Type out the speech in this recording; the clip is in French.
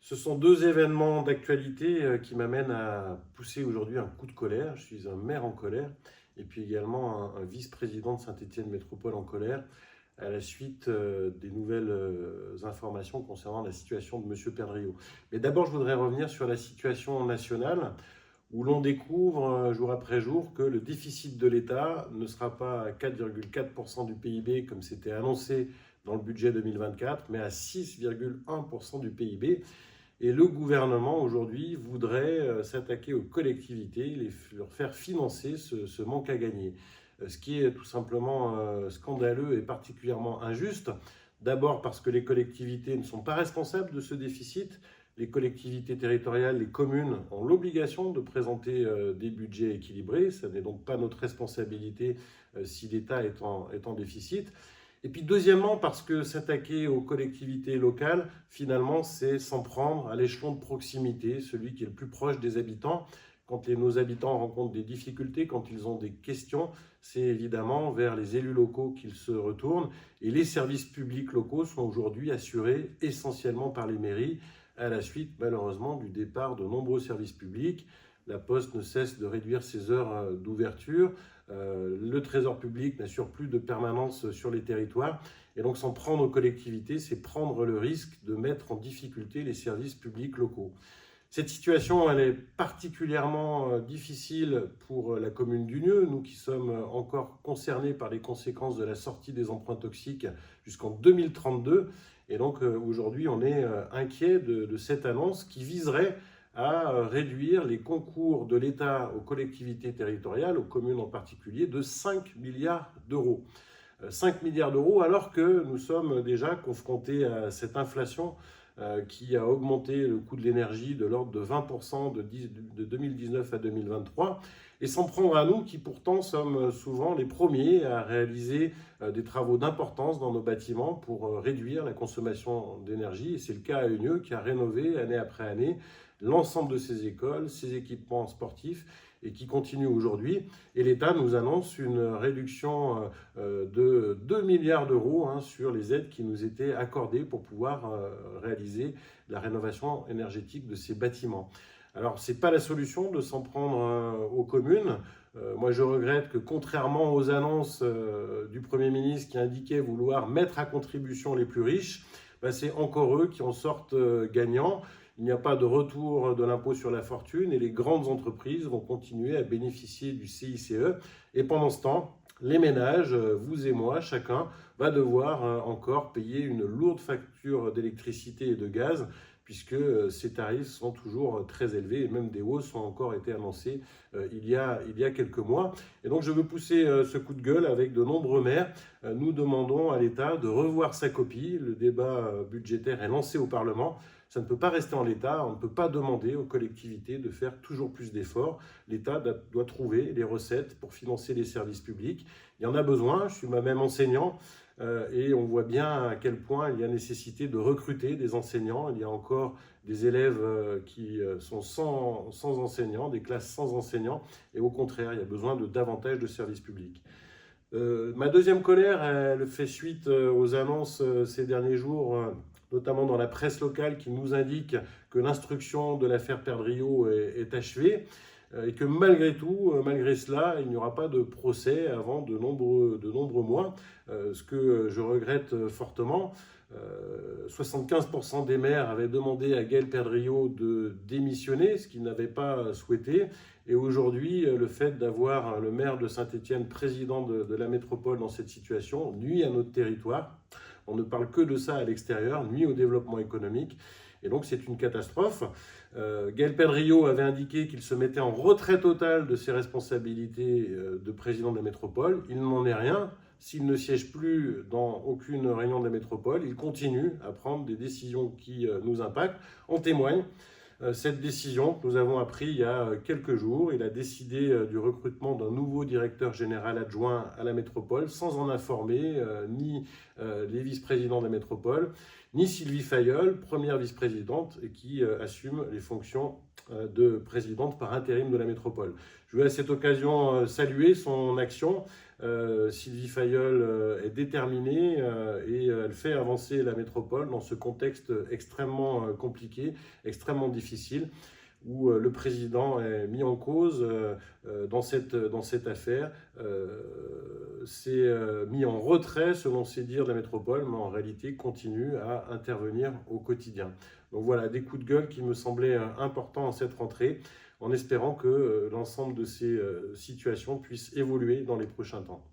Ce sont deux événements d'actualité qui m'amènent à pousser aujourd'hui un coup de colère. Je suis un maire en colère et puis également un vice-président de Saint-Étienne Métropole en colère à la suite des nouvelles informations concernant la situation de M. Perdriau. Mais d'abord, je voudrais revenir sur la situation nationale où l'on découvre jour après jour que le déficit de l'État ne sera pas à 4,4% du PIB comme c'était annoncé dans le budget 2024, mais à 6,1% du PIB. Et le gouvernement, aujourd'hui, voudrait s'attaquer aux collectivités, leur faire financer ce manque à gagner. Ce qui est tout simplement scandaleux et particulièrement injuste. D'abord parce que les collectivités ne sont pas responsables de ce déficit. Les collectivités territoriales, les communes ont l'obligation de présenter des budgets équilibrés. Ce n'est donc pas notre responsabilité si l'État est en déficit. Et puis deuxièmement, parce que s'attaquer aux collectivités locales, finalement, c'est s'en prendre à l'échelon de proximité, celui qui est le plus proche des habitants. Quand nos habitants rencontrent des difficultés, quand ils ont des questions, c'est évidemment vers les élus locaux qu'ils se retournent. Et les services publics locaux sont aujourd'hui assurés essentiellement par les mairies, à la suite malheureusement du départ de nombreux services publics. La Poste ne cesse de réduire ses heures d'ouverture. Le Trésor public n'assure plus de permanence sur les territoires. Et donc s'en prendre aux collectivités, c'est prendre le risque de mettre en difficulté les services publics locaux. Cette situation, elle est particulièrement difficile pour la commune d'Unieux, nous qui sommes encore concernés par les conséquences de la sortie des emprunts toxiques jusqu'en 2032. Et donc aujourd'hui, on est inquiet de cette annonce qui viserait à réduire les concours de l'État aux collectivités territoriales, aux communes en particulier, de 5 milliards d'euros. 5 milliards d'euros alors que nous sommes déjà confrontés à cette inflation qui a augmenté le coût de l'énergie de l'ordre de 20% de 2019 à 2023, et s'en prendre à nous qui pourtant sommes souvent les premiers à réaliser des travaux d'importance dans nos bâtiments pour réduire la consommation d'énergie. Et c'est le cas à Unieux qui a rénové année après année l'ensemble de ses écoles, ses équipements sportifs, et qui continue aujourd'hui. Et l'État nous annonce une réduction de 2 milliards d'euros sur les aides qui nous étaient accordées pour pouvoir réaliser la rénovation énergétique de ces bâtiments. Alors, ce n'est pas la solution de s'en prendre aux communes. Moi, je regrette que, contrairement aux annonces du Premier ministre qui indiquait vouloir mettre à contribution les plus riches, c'est encore eux qui en sortent gagnants. Il n'y a pas de retour de l'impôt sur la fortune et les grandes entreprises vont continuer à bénéficier du CICE. Et pendant ce temps, les ménages, vous et moi, chacun, va devoir encore payer une lourde facture d'électricité et de gaz, puisque ces tarifs sont toujours très élevés et même des hausses ont encore été annoncées il y a quelques mois. Et donc je veux pousser ce coup de gueule avec de nombreux maires. Nous demandons à l'État de revoir sa copie. Le débat budgétaire est lancé au Parlement. Ça ne peut pas rester en l'état, on ne peut pas demander aux collectivités de faire toujours plus d'efforts. L'État doit trouver les recettes pour financer les services publics. Il y en a besoin, je suis moi-même enseignant et on voit bien à quel point il y a nécessité de recruter des enseignants. Il y a encore des élèves qui sont sans enseignants, des classes sans enseignants, et au contraire, il y a besoin de davantage de services publics. Ma deuxième colère, elle fait suite aux annonces ces derniers jours, notamment dans la presse locale, qui nous indique que l'instruction de l'affaire Perdriau est achevée et que malgré tout, malgré cela, il n'y aura pas de procès avant de nombreux mois, ce que je regrette fortement. 75% des maires avaient demandé à Gaël Perdriau de démissionner, ce qu'il n'avait pas souhaité. Et aujourd'hui, le fait d'avoir le maire de Saint-Étienne, président de la métropole dans cette situation, nuit à notre territoire. On ne parle que de ça à l'extérieur, nuit au développement économique. Et donc c'est une catastrophe. Gaël Perdriau avait indiqué qu'il se mettait en retrait total de ses responsabilités de président de la métropole. Il n'en est rien. S'il ne siège plus dans aucune réunion de la métropole, il continue à prendre des décisions qui nous impactent. En témoigne cette décision que nous avons apprise il y a quelques jours. Il a décidé du recrutement d'un nouveau directeur général adjoint à la métropole sans en informer ni les vice-présidents de la métropole, ni Sylvie Fayolle, première vice-présidente, et qui assume les fonctions de présidente par intérim de la métropole. Je veux à cette occasion saluer son action. Sylvie Fayeul est déterminée et elle fait avancer la métropole dans ce contexte extrêmement compliqué, extrêmement difficile, où le président est mis en cause dans cette affaire, s'est mis en retrait, selon ses dires, de la métropole, mais en réalité continue à intervenir au quotidien. Donc voilà, des coups de gueule qui me semblaient importants en cette rentrée, en espérant que l'ensemble de ces situations puissent évoluer dans les prochains temps.